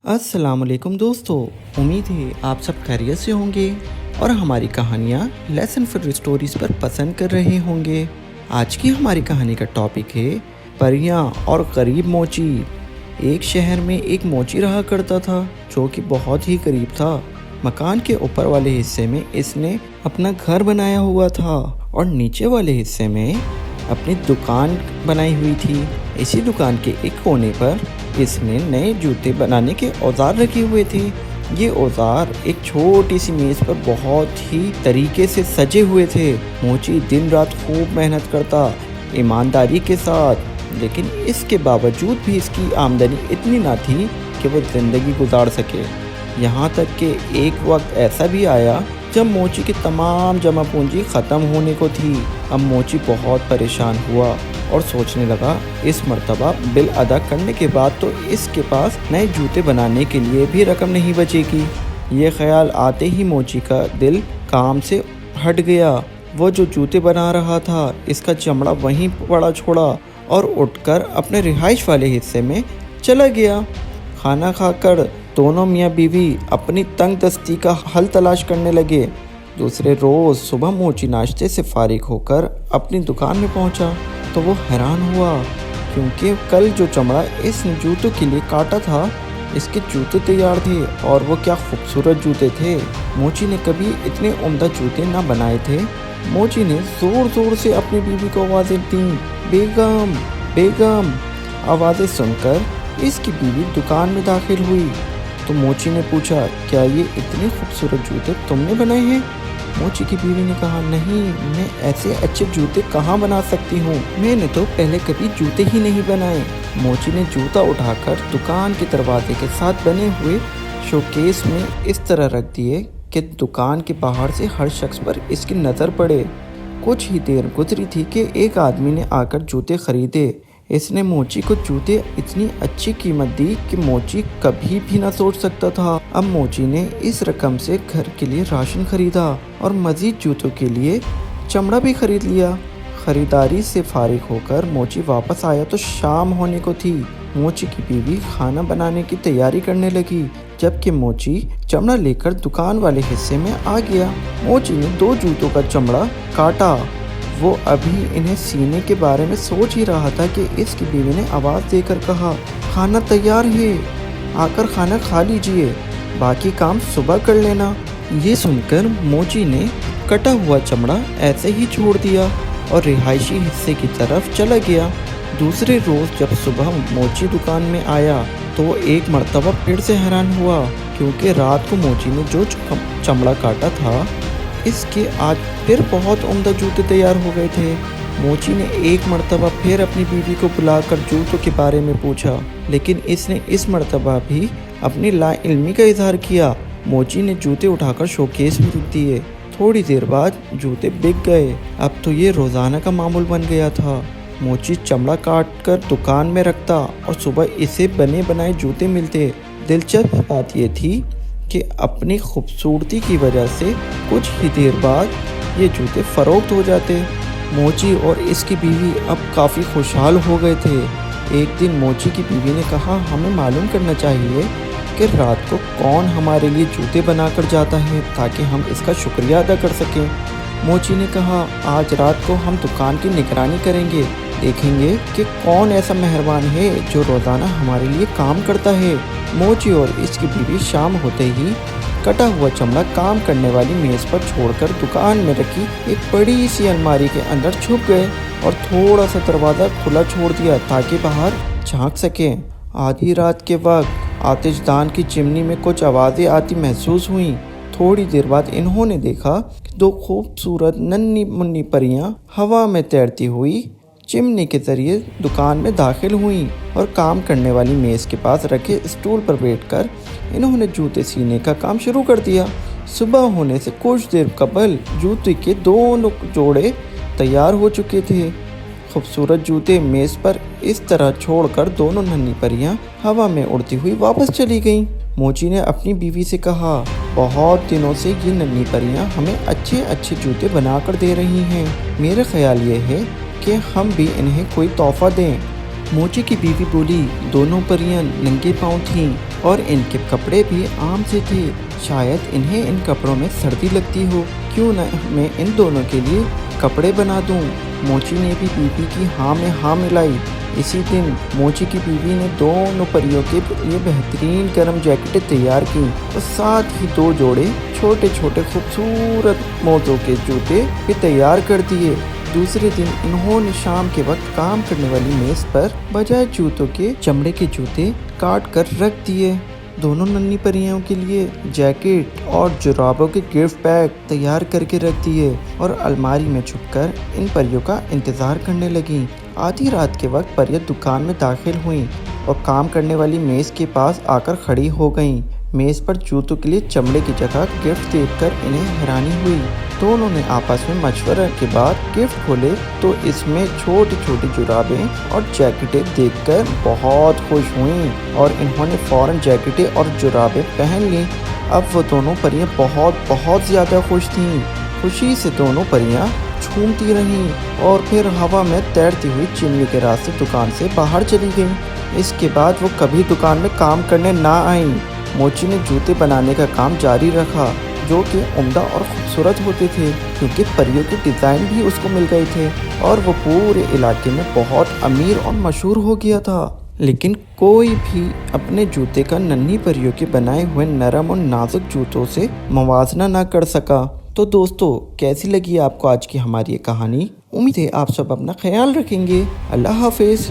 अस्सलाम वालेकुम दोस्तों, उम्मीद है आप सब खैरियत से होंगे और हमारी कहानियाँ लेसन फॉर स्टोरीज़ पर पसंद कर रहे होंगे। आज की हमारी कहानी का टॉपिक है परियां और गरीब मोची। एक शहर में एक मोची रहा करता था जो कि बहुत ही गरीब था। मकान के ऊपर वाले हिस्से में इसने अपना घर बनाया हुआ था और नीचे वाले हिस्से में अपनी दुकान बनाई हुई थी। इसी दुकान के एक कोने पर इसने नए जूते बनाने के औजार रखे हुए थे। ये औजार एक छोटी सी मेज पर बहुत ही तरीके से सजे हुए थे। मोची दिन रात खूब मेहनत करता ईमानदारी के साथ, लेकिन इसके बावजूद भी इसकी आमदनी इतनी ना थी कि वो ज़िंदगी गुजार सके। यहाँ तक कि एक वक्त ऐसा भी आया जब मोची की तमाम जमा पूंजी ख़त्म होने को थी। अब मोची बहुत परेशान हुआ और सोचने लगा इस मर्तबा बिल अदा करने के बाद तो इसके पास नए जूते बनाने के लिए भी रकम नहीं बचेगी। ये ख्याल आते ही मोची का दिल काम से हट गया। वो जो जूते बना रहा था इसका चमड़ा वहीं पड़ा छोड़ा और उठकर अपने रिहाइश वाले हिस्से में चला गया। खाना खाकर दोनों मियाँ बीवी अपनी तंग दस्ती का हल तलाश करने लगे। दूसरे रोज़ सुबह मोची नाश्ते से फारिग होकर अपनी दुकान में पहुँचा तो वो हैरान हुआ, क्योंकि कल जो चमड़ा इस जूतों के लिए काटा था इसके जूते तैयार थे और वो क्या खूबसूरत जूते थे। मोची ने कभी इतने उम्दा जूते ना बनाए थे। मोची ने ज़ोर ज़ोर से अपनी बीवी को आवाज़ें दी, बेगम बेगम। आवाज़ें सुनकर इसकी बीवी दुकान में दाखिल हुई तो मोची ने पूछा, क्या ये इतने खूबसूरत जूते तुमने बनाए हैं? मोची की बीवी ने कहा, नहीं, मैं ऐसे अच्छे जूते कहाँ बना सकती हूँ, मैंने तो पहले कभी जूते ही नहीं बनाए। मोची ने जूता उठाकर दुकान के दरवाजे के साथ बने हुए शोकेस में इस तरह रख दिए कि दुकान के बाहर से हर शख्स पर इसकी नज़र पड़े। कुछ ही देर गुजरी थी कि एक आदमी ने आकर जूते खरीदे। इसने मोची को जूते इतनी अच्छी कीमत दी कि मोची कभी भी ना सोच सकता था। अब मोची ने इस रकम से घर के लिए राशन खरीदा और मज़ीद जूतों के लिए चमड़ा भी खरीद लिया। खरीदारी से फारिग होकर मोची वापस आया तो शाम होने को थी। मोची की बीवी खाना बनाने की तैयारी करने लगी, जबकि मोची चमड़ा लेकर दुकान वाले हिस्से में आ गया। मोची ने 2 जूतों का चमड़ा काटा। वो अभी इन्हें सीने के बारे में सोच ही रहा था कि इसकी बीवी ने आवाज़ देकर कहा, खाना तैयार है, आकर खाना खा लीजिए, बाकी काम सुबह कर लेना। ये सुनकर मोची ने कटा हुआ चमड़ा ऐसे ही छोड़ दिया और रिहायशी हिस्से की तरफ चला गया। दूसरे रोज़ जब सुबह मोची दुकान में आया तो एक मर्तबा फिर से हैरान हुआ, क्योंकि रात को मोची ने जो चमड़ा काटा था इसके आज फिर बहुत उम्दा जूते तैयार हो गए थे। मोची ने एक मर्तबा फिर अपनी बीवी को बुलाकर जूतों के बारे में पूछा, लेकिन इसने इस मर्तबा भी अपनी लाइल्मी का इजहार किया। मोची ने जूते उठाकर शोकेस में रख दिए। थोड़ी देर बाद जूते बिक गए। अब तो ये रोज़ाना का मामूल बन गया था। मोची चमड़ा काट कर दुकान में रखता और सुबह इसे बने बनाए जूते मिलते। दिलचस्प बात यह थी कि अपनी खूबसूरती की वजह से कुछ ही देर बाद ये जूते फ़रोख्त हो जाते। मोची और इसकी बीवी अब काफ़ी खुशहाल हो गए थे। एक दिन मोची की बीवी ने कहा, हमें मालूम करना चाहिए कि रात को कौन हमारे लिए जूते बनाकर जाता है ताकि हम इसका शुक्रिया अदा कर सकें। मोची ने कहा, आज रात को हम दुकान की निगरानी करेंगे, देखेंगे कि कौन ऐसा मेहरबान है जो रोज़ाना हमारे लिए काम करता है। मोची और इसकी बीवी शाम होते ही कटा हुआ चमड़ा काम करने वाली मेज़ पर छोड़कर दुकान में रखी एक बड़ी सी अलमारी के अंदर छुप गए और थोड़ा सा दरवाज़ा खुला छोड़ दिया ताकि बाहर झांक सकें। आधी रात के वक्त आतिशदान की चिमनी में कुछ आवाज़ें आती महसूस हुईं। थोड़ी देर बाद इन्होंने देखा कि 2 खूबसूरत नन्ही मुन्नी परियां हवा में तैरती हुई चिमनी के ज़रिए दुकान में दाखिल हुईं और काम करने वाली मेज़ के पास रखे स्टूल पर बैठकर इन्होंने जूते सीने का काम शुरू कर दिया। सुबह होने से कुछ देर कबल जूते के दोनों जोड़े तैयार हो चुके थे। खूबसूरत जूते मेज़ पर इस तरह छोड़कर दोनों नन्ही परियां हवा में उड़ती हुई वापस चली गईं। मोची ने अपनी बीवी से कहा, बहुत दिनों से ये नन्ही परियां हमें अच्छे अच्छे जूते बनाकर दे रही हैं। मेरा ख्याल ये है कि हम भी इन्हें कोई तोहफ़ा दें। मोची की बीवी बोली, दोनों परियां नंगे पाँव थीं اور ان کے کپڑے بھی عام سے تھے، شاید انہیں ان کپڑوں میں سردی لگتی ہو، کیوں نہ میں ان دونوں کے لیے کپڑے بنا دوں۔ موچی نے بھی بیوی کی ہاں میں ہاں ملائی۔ اسی دن موچی کی بیوی نے دونوں پریوں کے لیے بہترین گرم جیکٹیں تیار کی اور ساتھ ہی 2 جوڑے چھوٹے چھوٹے خوبصورت موزوں کے جوتے بھی تیار کر دیے۔ دوسرے دن انہوں نے شام کے وقت کام کرنے والی میز پر بجائے جوتوں کے چمڑے کے جوتے کاٹ کر رکھ دیے۔ دونوں ننھی پریوں کے لیے جیکٹ اور جرابوں کے گفٹ پیک تیار کر کے رکھ دیے اور الماری میں چھپ کر ان پریوں کا انتظار کرنے لگیں۔ آدھی رات کے وقت پریاں دکان میں داخل ہوئیں اور کام کرنے والی میز کے پاس آ کر کھڑی ہو گئیں۔ میز پر جوتوں کے لیے چمڑے کی جگہ گفٹ دیکھ کر انہیں حیرانی ہوئی۔ دونوں نے آپس میں مشورہ کے بعد گفٹ کھولے تو اس میں چھوٹی چھوٹی جرابیں اور جیکٹیں دیکھ کر بہت خوش ہوئیں اور انہوں نے فوراً جیکٹیں اور جرابیں پہن لیں۔ اب وہ دونوں پریاں بہت زیادہ خوش تھیں۔ خوشی سے دونوں پریاں جھومتی رہیں اور پھر ہوا میں تیرتی ہوئی چمنی کے راستے دکان سے باہر چلی گئیں۔ اس کے بعد وہ کبھی دکان میں کام کرنے نہ آئیں۔ موچی نے جوتے بنانے کا کام جاری رکھا جو کہ عمدہ اور خوبصورت ہوتے تھے کیونکہ پریوں کے ڈیزائن بھی اس کو مل گئے تھے اور وہ پورے علاقے میں بہت امیر اور مشہور ہو گیا تھا۔ لیکن کوئی بھی اپنے جوتے کا ننھی پریوں کے بنائے ہوئے نرم اور نازک جوتوں سے موازنہ نہ کر سکا۔ تو دوستو، کیسی لگی آپ کو آج کی ہماری یہ کہانی؟ امید ہے آپ سب اپنا خیال رکھیں گے۔ اللہ حافظ۔